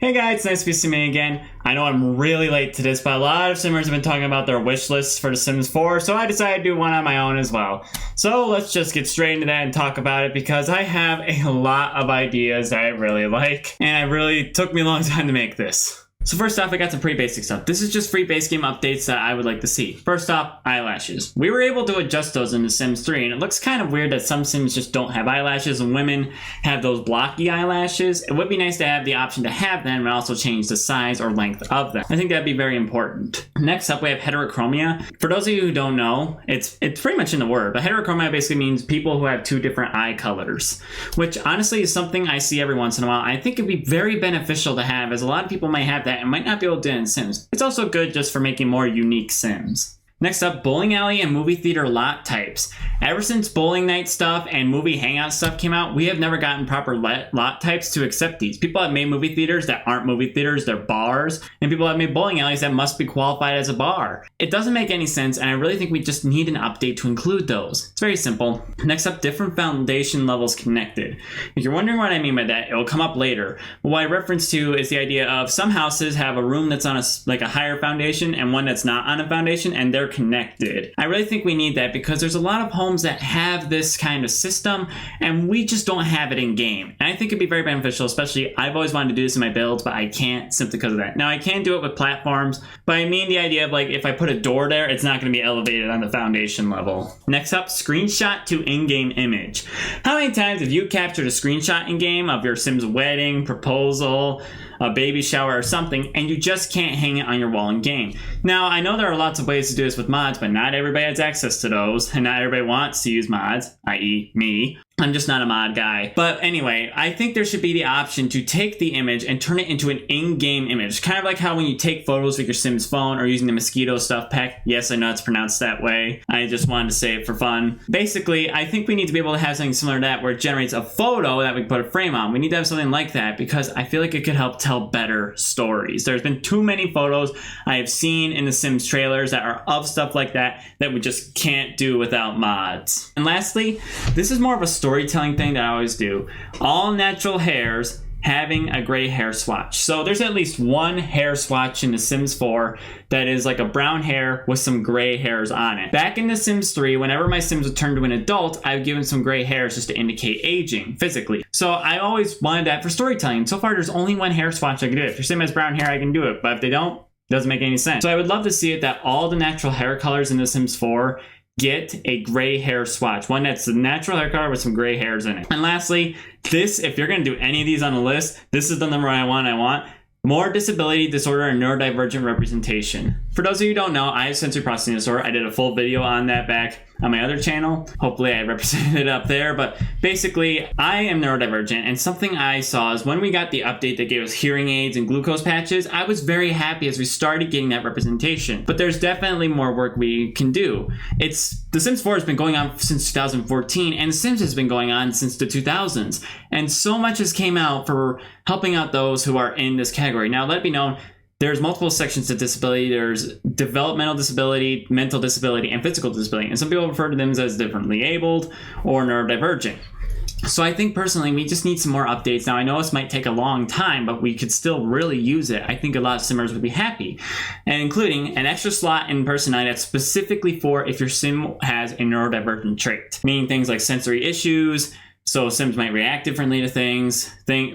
Hey guys, it's nice to be seeing me again. I know I'm really late to this, but a lot of simmers have been talking about their wish lists for The Sims 4, so I decided to do one on my own as well. So let's just get straight into that and talk about it, because I have a lot of ideas that I really like, and it really took me a long time to make this. So first off, I got some pretty basic stuff. This is just free base game updates that I would like to see. First off, eyelashes. We were able to adjust those in The Sims 3, and it looks kind of weird that some Sims just don't have eyelashes and women have those blocky eyelashes. It would be nice to have the option to have them and also change the size or length of them. I think that'd be very important. Next up, we have heterochromia. For those of you who don't know, it's pretty much in the word, but heterochromia basically means people who have two different eye colors, which honestly is something I see every once in a while. I think it'd be very beneficial to have, as a lot of people might have that and might not be able to do it in Sims. It's also good just for making more unique Sims. Next up, bowling alley and movie theater lot types. Ever since bowling night stuff and movie hangout stuff came out, we have never gotten proper lot types to accept these. People have made movie theaters that aren't movie theaters, they're bars, and people have made bowling alleys that must be qualified as a bar. It doesn't make any sense, and I really think we just need an update to include those. It's very simple. Next up, different foundation levels connected. If you're wondering what I mean by that, it'll come up later. But what I reference to is the idea of some houses have a room that's on a higher foundation and one that's not on a foundation, and they're connected. I really think we need that because there's a lot of homes that have this kind of system and we just don't have it in game. And I think it'd be very beneficial, especially I've always wanted to do this in my builds, but I can't simply because of that. Now I can do it with platforms, but I mean the idea of like if I put a door there, it's not going to be elevated on the foundation level. Next up, screenshot to in-game image. How many times have you captured a screenshot in game of your Sim's wedding, proposal, a baby shower or something, and you just can't hang it on your wall in game? Now, I know there are lots of ways to do this with mods, but not everybody has access to those, and not everybody wants to use mods, i.e. me. I'm just not a mod guy. But anyway, I think there should be the option to take the image and turn it into an in-game image. Kind of like how when you take photos with your Sim's phone or using the mosquito stuff pack. Yes, I know it's pronounced that way. I just wanted to say it for fun. Basically, I think we need to be able to have something similar to that where it generates a photo that we can put a frame on. We need to have something like that because I feel like it could help tell better stories. There's been too many photos I have seen in the Sims trailers that are of stuff like that we just can't do without mods. And lastly, this is more of a storytelling thing that I always do. All natural hairs having a gray hair swatch. So there's at least one hair swatch in The Sims 4 that is like a brown hair with some gray hairs on it. Back in The Sims 3, whenever my Sims would turn to an adult, I've given some gray hairs just to indicate aging physically. So I always wanted that for storytelling. So far, there's only one hair swatch I can do it. If your Sim has brown hair, I can do it. But if they don't, it doesn't make any sense. So I would love to see it that all the natural hair colors in The Sims 4 get a gray hair swatch, one that's the natural hair color with some gray hairs in it. And lastly, this, if you're going to do any of these on the list, this is the number I want. More disability disorder and neurodivergent representation. For those of you who don't know, I have sensory processing disorder. I did a full video on that back on my other channel. Hopefully I represented it up there, but basically I am neurodivergent, and something I saw is when we got the update that gave us hearing aids and glucose patches, I was very happy as we started getting that representation. But there's definitely more work we can do. The Sims 4 has been going on since 2014, and The Sims has been going on since the 2000s. And so much has came out for helping out those who are in this category. Now, let it be known, there's multiple sections of disability. There's developmental disability, mental disability, and physical disability. And some people refer to them as differently abled or neurodivergent. So I think personally, we just need some more updates. Now, I know this might take a long time, but we could still really use it. I think a lot of Simmers would be happy. And including an extra slot in personality that's specifically for if your Sim has a neurodivergent trait. Meaning things like sensory issues, so Sims might react differently to things,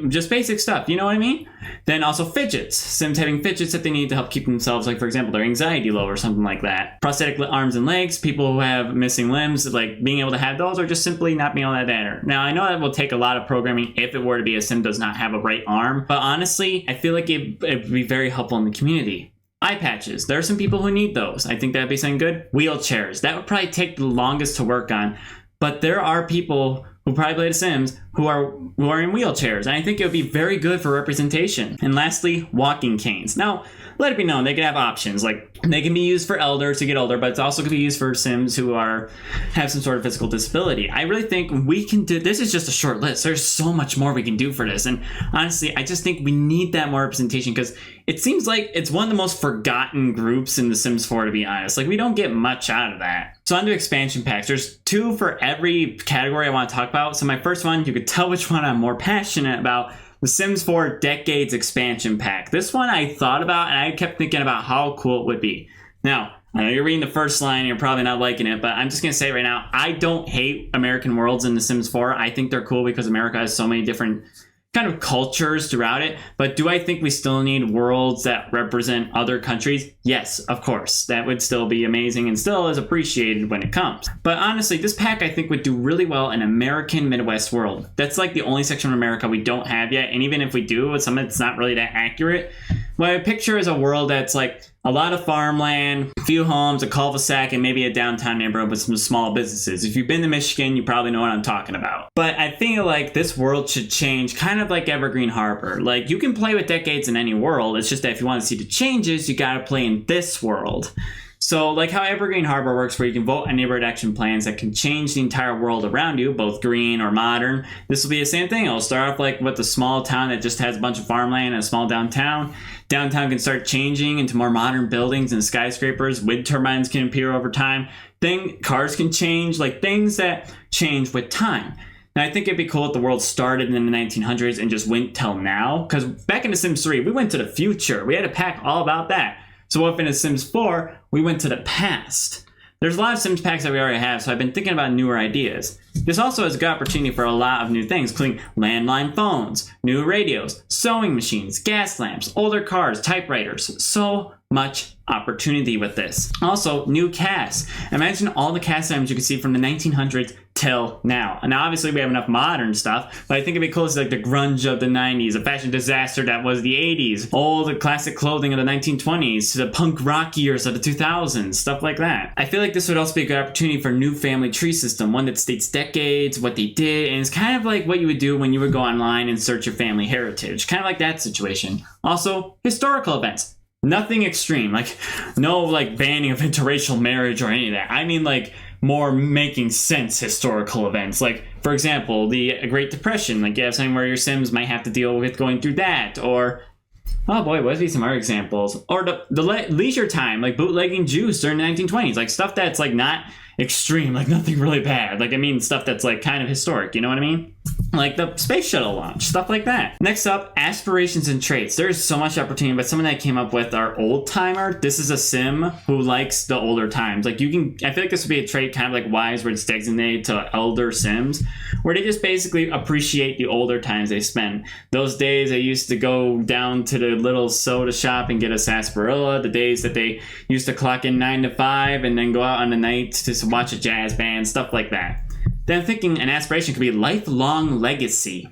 just basic stuff, you know what I mean? Then also fidgets. Sims having fidgets that they need to help keep themselves, like for example, their anxiety low or something like that. Prosthetic arms and legs, people who have missing limbs, like being able to have those or just simply not being able to have that. Now, I know that will take a lot of programming if it were to be a Sim does not have a right arm, but honestly, I feel like it would be very helpful in the community. Eye patches. There are some people who need those. I think that'd be something good. Wheelchairs. That would probably take the longest to work on, but there are people who probably play The Sims who are in wheelchairs, and I think it would be very good for representation. And lastly, walking canes. Now, let it be known, they can have options. Like, they can be used for elders to get older, but it's also going to be used for Sims who have some sort of physical disability. I really think we can do, this is just a short list. There's so much more we can do for this. And honestly, I just think we need that more representation because it seems like it's one of the most forgotten groups in The Sims 4, to be honest. Like, we don't get much out of that. So on to expansion packs. There's 2 for every category I want to talk about. So my first one, you could tell which one I'm more passionate about. The Sims 4 Decades Expansion Pack. This one I thought about, and I kept thinking about how cool it would be. Now, I know you're reading the first line and you're probably not liking it, but I'm just going to say right now, I don't hate American worlds in The Sims 4. I think they're cool because America has so many different kind of cultures throughout it. But do I think we still need worlds that represent other countries? Yes, of course. That would still be amazing and still is appreciated when it comes. But honestly, this pack I think would do really well in American Midwest world. That's like the only section of America we don't have yet. And even if we do, it's something that's not really that accurate. What I picture is a world that's like a lot of farmland, a few homes, a cul-de-sac, and maybe a downtown neighborhood with some small businesses. If you've been to Michigan, you probably know what I'm talking about. But I feel like this world should change kind of like Evergreen Harbor. Like, you can play with decades in any world. It's just that if you want to see the changes, you gotta play in this world. So like how Evergreen Harbor works, where you can vote on neighborhood action plans that can change the entire world around you, both green or modern. This will be the same thing. It'll start off like with a small town that just has a bunch of farmland and a small downtown. Downtown can start changing into more modern buildings and skyscrapers. Wind turbines can appear over time. Cars can change, like things that change with time. Now, I think it'd be cool if the world started in the 1900s and just went till now. Because back in The Sims 3, we went to the future. We had a pack all about that. So what if in The Sims 4, we went to the past? There's a lot of Sims packs that we already have, so I've been thinking about newer ideas. This also is a good opportunity for a lot of new things, including landline phones, new radios, sewing machines, gas lamps, older cars, typewriters. So much opportunity with this. Also, new casts. Imagine all the cast items you can see from the 1900s till now. And now obviously we have enough modern stuff, but I think it'd be cool to see like the grunge of the 90s, a fashion disaster that was the 80s, all the classic clothing of the 1920s, the punk rock years of the 2000s, stuff like that. I feel like this would also be a good opportunity for a new family tree system, one that states decades, what they did, and it's kind of like what you would do when you would go online and search your family heritage. Kind of like that situation. Also, historical events. Nothing extreme, like no like banning of interracial marriage or any of that. I mean like more making sense historical events. Like, for example, the Great Depression. Like, you have something where your Sims might have to deal with going through that. Or, oh boy, what would be some other examples? Or the leisure time, like bootlegging juice during the 1920s. Like, stuff that's like not extreme, like nothing really bad. Like, I mean stuff that's like kind of historic, you know what I mean? Like the space shuttle launch, stuff like that. Next up, aspirations and traits. There's so much opportunity, but someone that I came up with are old timer. This is a Sim who likes the older times. Like, you can, I feel like this would be a trait kind of like Wise, where it's designated to elder Sims, where they just basically appreciate the older times they spend. Those days they used to go down to the little soda shop and get a sarsaparilla, the days that they used to clock in 9 to 5 and then go out on the night to watch a jazz band, stuff like that. Then I'm thinking an aspiration could be lifelong legacy.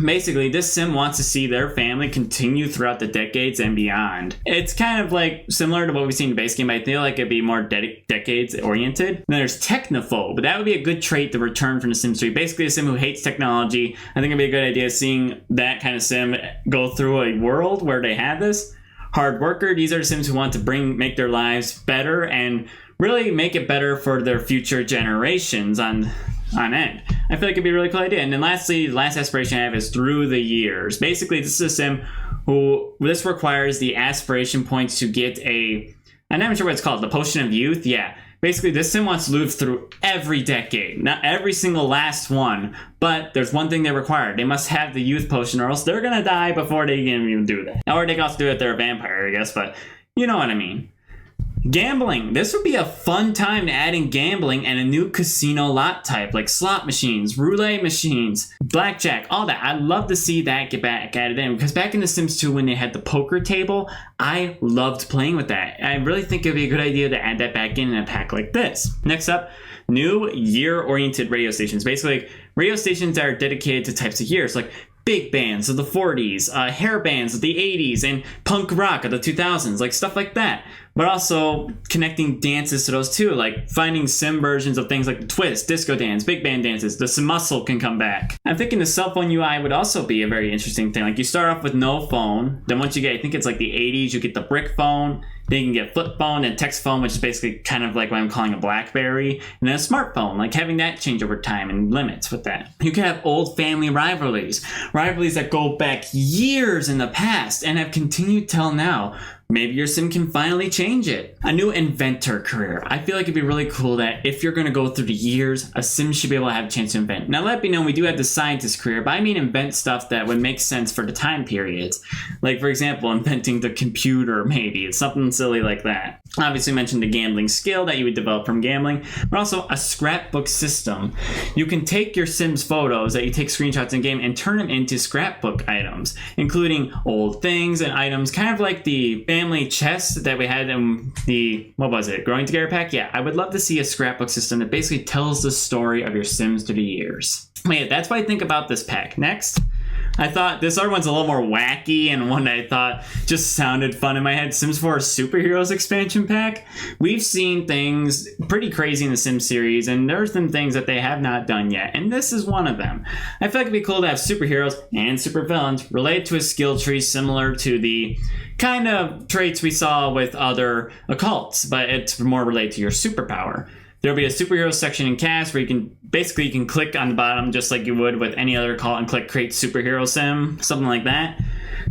Basically, this Sim wants to see their family continue throughout the decades and beyond. It's kind of like similar to what we've seen in the base game, but I feel like it'd be more decades oriented. Then there's technophobe, but that would be a good trait to return from the Sims 3. Basically, a Sim who hates technology. I think it'd be a good idea seeing that kind of Sim go through a world where they have this. Hard worker, these are the Sims who want to make their lives better and really make it better for their future generations on end. I feel like it'd be a really cool idea. And then lastly, the last aspiration I have is through the years. Basically, this is a Sim who, this requires the aspiration points to get I'm not sure what it's called, the potion of youth? Yeah. Basically, this Sim wants to live through every decade. Not every single last one, but there's one thing they require. They must have the youth potion or else they're gonna die before they can even do that. Or they can also do it if they're a vampire, I guess, but you know what I mean. Gambling. This would be a fun time to add in gambling and a new casino lot type, like slot machines, roulette machines, blackjack, all that. I'd love to see that get back added in, because back in The Sims 2 when they had the poker table, I loved playing with that. I really think it'd be a good idea to add that back in a pack like this. Next up, new year-oriented radio stations. Basically, radio stations that are dedicated to types of years, like big bands of the 40s, hair bands of the 80s, and punk rock of the 2000s, like stuff like that. But also connecting dances to those too, like finding Sim versions of things like the twist, disco dance, big band dances, the Sim muscle can come back. I'm thinking the cell phone UI would also be a very interesting thing. Like, you start off with no phone, then once you get, I think it's like the 80s, you get the brick phone, then you can get flip phone and text phone, which is basically kind of like what I'm calling a BlackBerry, and then a smartphone, like having that change over time and limits with that. You can have old family rivalries that go back years in the past and have continued till now. Maybe your sim can finally change it. A new inventor career. I feel like it'd be really cool that if you're gonna go through the years, a sim should be able to have a chance to invent. Now let me know, we do have the scientist career, but I mean invent stuff that would make sense for the time periods. Like for example, inventing the computer maybe. It's something silly like that. Obviously mentioned the gambling skill that you would develop from gambling, but also a scrapbook system. You can take your sim's photos that you take screenshots in game and turn them into scrapbook items, including old things and items, kind of like the family chest that we had in the, what was it, Growing Together pack? Yeah, I would love to see a scrapbook system that basically tells the story of your sims through the years. Wait, that's what I think about this pack. Next, I thought this other one's a little more wacky and one that I thought just sounded fun in my head. Sims 4 Superheroes expansion pack. We've seen things pretty crazy in the Sims series, and there's been things that they have not done yet, and this is one of them. I feel like it'd be cool to have superheroes and supervillains related to a skill tree similar to the kind of traits we saw with other occults, but it's more related to your superpower. There'll be a superhero section in cast where you can click on the bottom just like you would with any other call and click create superhero sim, something like that.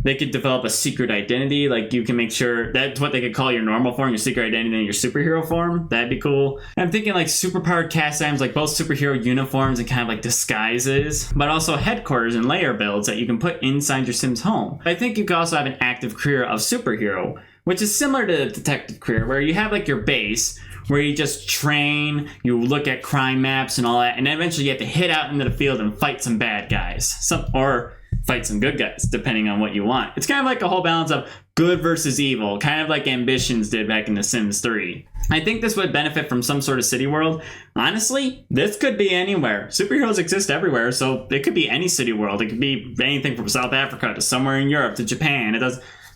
They could develop a secret identity, like you can make sure that's what they could call your normal form, your secret identity, and your superhero form. That'd be cool. And I'm thinking like superpowered cast items, like both superhero uniforms and kind of like disguises, but also headquarters and layer builds that you can put inside your sim's home. I think you could also have an active career of superhero, which is similar to the detective career, where you have like your base, where you just train, you look at crime maps and all that, and then eventually you have to hit out into the field and fight some bad guys, or fight some good guys, depending on what you want. It's kind of like a whole balance of good versus evil, kind of like Ambitions did back in The Sims 3. I think this would benefit from some sort of city world. Honestly, this could be anywhere. Superheroes exist everywhere, so it could be any city world. It could be anything from South Africa to somewhere in Europe to Japan. It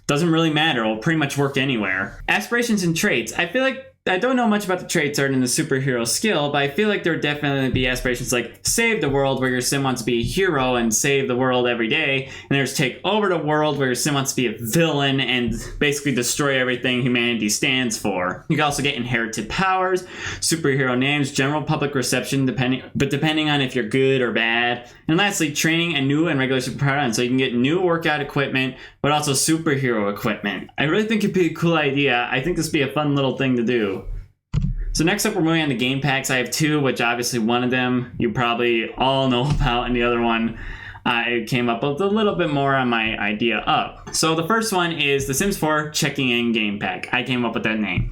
doesn't really matter. It'll pretty much work anywhere. Aspirations and traits. I feel like I don't know much about the traits other than the superhero skill, but I feel like there would definitely be aspirations like save the world, where your sim wants to be a hero and save the world every day. And there's take over the world, where your sim wants to be a villain and basically destroy everything humanity stands for. You can also get inherited powers, superhero names, general public reception, depending on if you're good or bad. And lastly, training and new and regular superpower items. So you can get new workout equipment, but also superhero equipment. I really think it'd be a cool idea. I think this would be a fun little thing to do. So next up, we're moving on to game packs. I have two, which obviously one of them you probably all know about, and the other one I came up with a little bit more on my idea of. So the first one is the Sims 4 Checking In game pack. I came up with that name.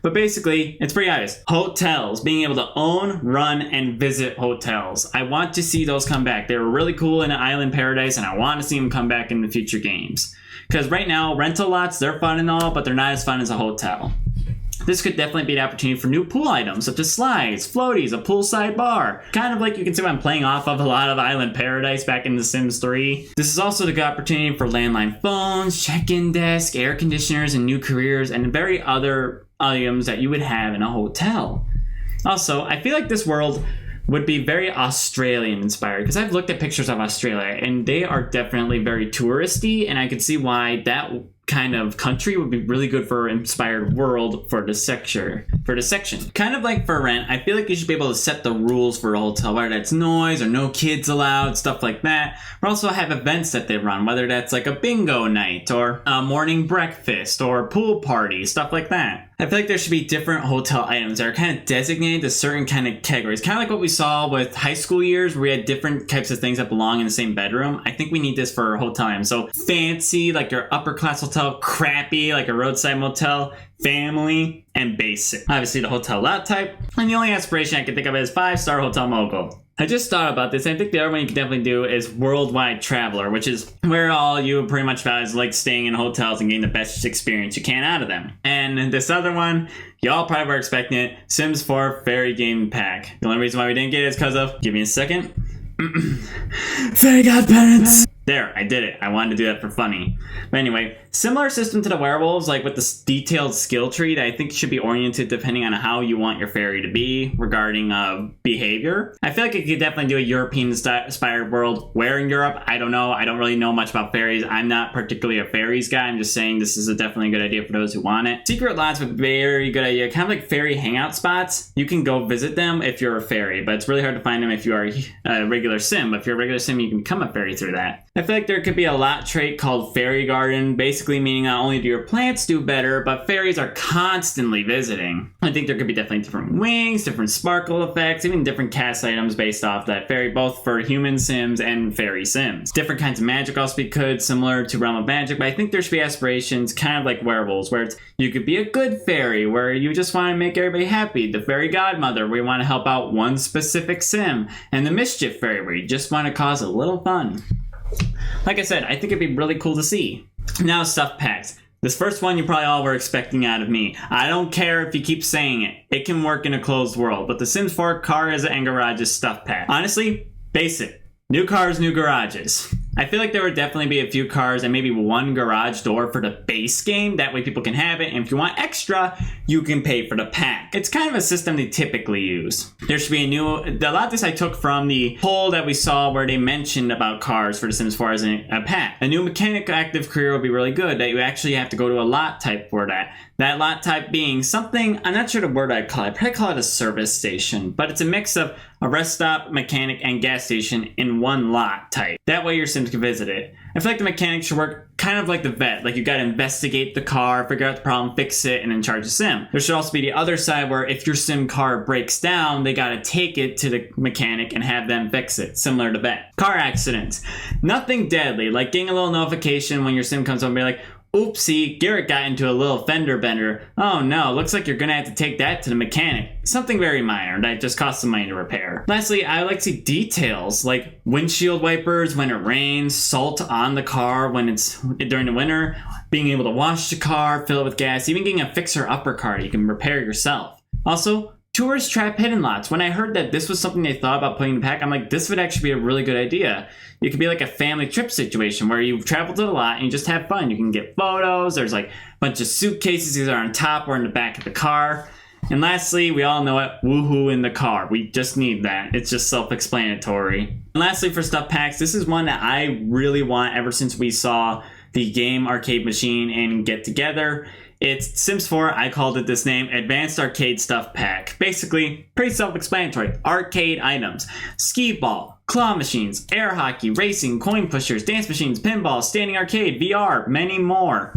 But basically, it's pretty obvious. Hotels. Being able to own, run, and visit hotels. I want to see those come back. They were really cool in Island Paradise, and I want to see them come back in the future games. Because right now, rental lots, they're fun and all, but they're not as fun as a hotel. This could definitely be an opportunity for new pool items, such as slides, floaties, a poolside bar. Kind of like you can see what I'm playing off of a lot of Island Paradise back in The Sims 3. This is also the good opportunity for landline phones, check-in desk, air conditioners, and new careers, and very other items that you would have in a hotel. Also, I feel like this world would be very Australian inspired, because I've looked at pictures of Australia and they are definitely very touristy, and I could see why that kind of country would be really good for inspired world for the section. Kind of like for rent, I feel like you should be able to set the rules for a hotel, whether that's noise or no kids allowed, stuff like that. Or also have events that they run, whether that's like a bingo night or a morning breakfast or pool party, stuff like that. I feel like there should be different hotel items that are kind of designated to certain kind of categories. Kind of like what we saw with high school years, where we had different types of things that belong in the same bedroom. I think we need this for hotel items. So fancy, like your upper class hotel, crappy, like a roadside motel, family, and basic. Obviously the hotel lot type. And the only aspiration I can think of is 5-star hotel mogul. I just thought about this. I think the other one you can definitely do is worldwide traveler, which is where all you pretty much guys like staying in hotels and getting the best experience you can out of them. And this other one, y'all probably were expecting it, Sims 4 Fairy Game Pack. The only reason why we didn't get it is because of, give me a second, Fairy Godparents. There, I did it. I wanted to do that for funny. But anyway, similar system to the werewolves, like with this detailed skill tree that I think should be oriented depending on how you want your fairy to be regarding behavior. I feel like it could definitely do a European-inspired world. Where in Europe? I don't know. I don't really know much about fairies. I'm not particularly a fairies guy. I'm just saying this is definitely a good idea for those who want it. Secret lots would be a very good idea. Kind of like fairy hangout spots. You can go visit them if you're a fairy, but it's really hard to find them if you are a regular sim. But if you're a regular sim, you can become a fairy through that. I feel like there could be a lot trait called fairy garden, basically meaning not only do your plants do better, but fairies are constantly visiting. I think there could be definitely different wings, different sparkle effects, even different cast items based off that fairy, both for human sims and fairy sims. Different kinds of magic also be good, similar to Realm of Magic, but I think there should be aspirations kind of like werewolves, where you could be a good fairy, where you just want to make everybody happy. The fairy godmother, where you want to help out one specific sim. And the mischief fairy, where you just want to cause a little fun. Like I said, I think it'd be really cool to see. Now, stuff packs. This first one you probably all were expecting out of me. I don't care if you keep saying it. It can work in a closed world. But the Sims 4 Cars and Garages stuff pack. Honestly, basic. New cars, new garages. I feel like there would definitely be a few cars and maybe one garage door for the base game. That way people can have it. And if you want extra, you can pay for the pack. It's kind of a system they typically use. There should be a lot of this I took from the poll that we saw where they mentioned about cars for The Sims 4 as a pack. A new mechanic active career would be really good, that you actually have to go to a lot type for that. That lot type being something, I'm not sure the word I'd call it. I'd probably call it a service station. But it's a mix of a rest stop, mechanic, and gas station in one lot type. That way your Sims can visit it. I feel like the mechanic should work kind of like the vet. Like you gotta investigate the car, figure out the problem, fix it, and then charge the sim. There should also be the other side where if your sim car breaks down, they gotta take it to the mechanic and have them fix it, similar to vet. Car accidents. Nothing deadly, like getting a little notification when your sim comes home and be like, oopsie, Garrett got into a little fender bender. Oh no, looks like you're gonna have to take that to the mechanic. Something very minor that just costs some money to repair. Lastly, I like to see details like windshield wipers when it rains, salt on the car when it's during the winter, being able to wash the car, fill it with gas, even getting a fixer-upper car you can repair yourself. Also, tourist trap hidden lots. When I heard that this was something they thought about putting in the pack, I'm like, this would actually be a really good idea. It could be like a family trip situation where you travel to the lot and you just have fun. You can get photos. There's like a bunch of suitcases either on top or in the back of the car. And lastly, we all know it, woohoo in the car. We just need that. It's just self-explanatory. And lastly, for stuff packs, this is one that I really want ever since we saw the game arcade machine and get together. It's Sims 4, I called it this name, Advanced Arcade Stuff Pack. Basically, pretty self-explanatory. Arcade items. Skee ball, claw machines, air hockey, racing, coin pushers, dance machines, pinball, standing arcade, VR, many more.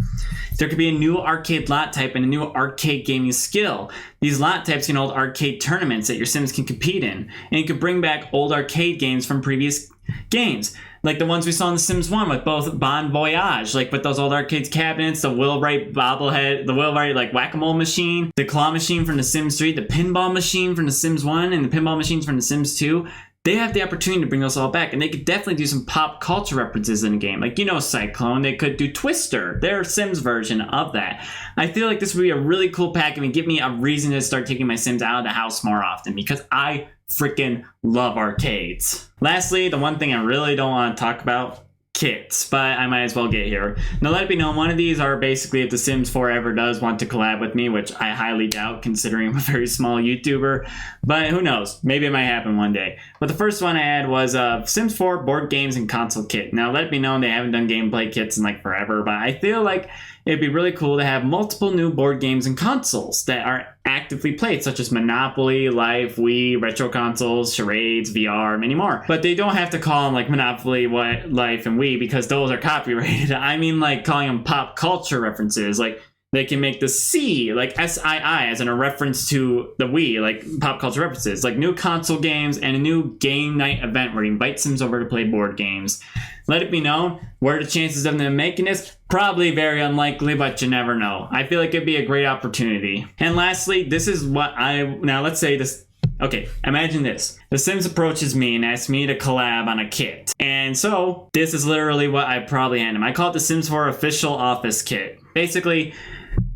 There could be a new arcade lot type and a new arcade gaming skill. These lot types can hold arcade tournaments that your Sims can compete in. And you could bring back old arcade games from previous games. Like the ones we saw in The Sims 1 with both Bon Voyage, like with those old arcade cabinets, the Wheelwright bobblehead, the Wheelwright like whack-a-mole machine, the claw machine from The Sims 3, the pinball machine from The Sims 1, and the pinball machines from The Sims 2. They have the opportunity to bring those all back, and they could definitely do some pop culture references in the game. Like, you know, Cyclone, they could do Twister, their Sims version of that. I feel like this would be a really cool pack and would give me a reason to start taking my Sims out of the house more often, because I freaking love arcades. Lastly, the one thing I really don't want to talk about, kits, but I might as well get here. Now let it be known, one of these are basically if The Sims 4 ever does want to collab with me, which I highly doubt considering I'm a very small YouTuber, but who knows, maybe it might happen one day. But the first one I had was Sims 4 board games and console kit. Now let it be known they haven't done gameplay kits in like forever, but I feel like it'd be really cool to have multiple new board games and consoles that are actively played, such as Monopoly, Life, Wii, retro consoles, charades, VR, many more. But they don't have to call them like Monopoly, Life, and Wii because those are copyrighted. I mean like calling them pop culture references. Like they can make the C, like SII, as in a reference to the Wii, like pop culture references, like new console games and a new game night event where you invite Sims over to play board games. Let it be known, what are the chances of them making this? Probably very unlikely, but you never know. I feel like it'd be a great opportunity. And lastly, this is what now let's say this, okay, imagine this. The Sims approaches me and asks me to collab on a kit. And so, this is literally what I probably hand him. I call it the Sims 4 Official Office Kit. Basically,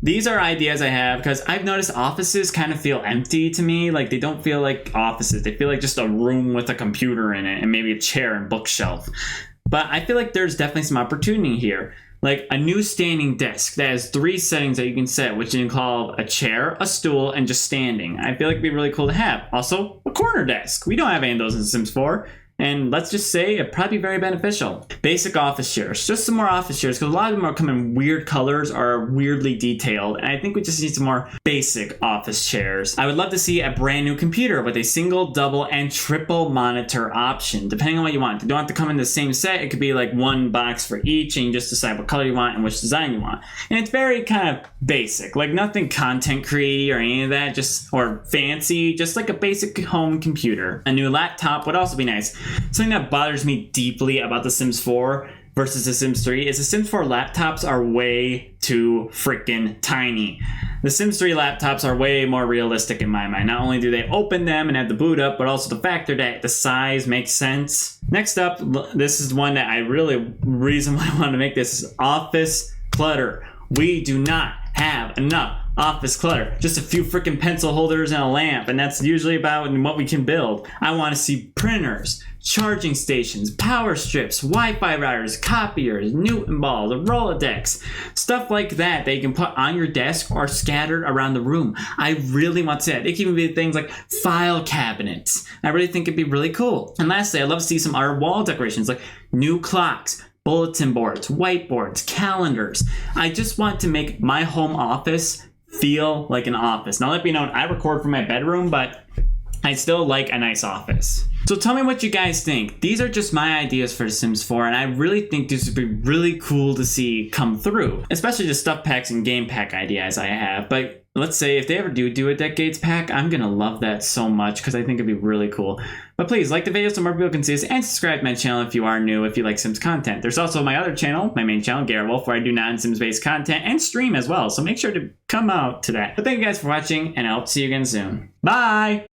these are ideas I have because I've noticed offices kind of feel empty to me. Like they don't feel like offices. They feel like just a room with a computer in it and maybe a chair and bookshelf. But I feel like there's definitely some opportunity here. Like a new standing desk that has 3 settings that you can set, which you can call a chair, a stool, and just standing. I feel like it'd be really cool to have. Also, a corner desk. We don't have any of those in The Sims 4. And let's just say it'd probably be very beneficial. Basic office chairs. Just some more office chairs, because a lot of them are coming in weird colors or are weirdly detailed. And I think we just need some more basic office chairs. I would love to see a brand new computer with a single, double, and triple monitor option, depending on what you want. You don't have to come in the same set. It could be like one box for each, and you just decide what color you want and which design you want. And it's very kind of basic, like nothing content creaty or any of that, just or fancy, just like a basic home computer. A new laptop would also be nice. Something that bothers me deeply about The Sims 4 versus The Sims 3 is The Sims 4 laptops are way too freaking tiny. The Sims 3 laptops are way more realistic in my mind. Not only do they open them and have the boot up, but also the factor that the size makes sense. Next up, this is one that reason why I wanted to make this is office clutter. We do not have enough office clutter. Just a few freaking pencil holders and a lamp, and that's usually about what we can build. I want to see printers, charging stations, power strips, Wi-Fi routers, copiers, Newton balls, a Rolodex, stuff like that you can put on your desk or scattered around the room. I really want to see that. It can even be things like file cabinets. I really think it'd be really cool. And lastly, I'd love to see some other wall decorations like new clocks, bulletin boards, whiteboards, calendars. I just want to make my home office feel like an office. Now let me know, I record from my bedroom, but I still like a nice office. So tell me what you guys think. These are just my ideas for The Sims 4, and I really think this would be really cool to see come through, especially the stuff packs and game pack ideas I have. But let's say if they ever do a decades pack, I'm gonna love that so much because I think it'd be really cool. But please like the video so more people can see this, and subscribe to my channel if you are new, if you like Sims content. There's also my other channel, my main channel, Garrett, where I do non-Sims based content and stream as well. So make sure to come out to that. But thank you guys for watching, and I hope to see you again soon. Bye!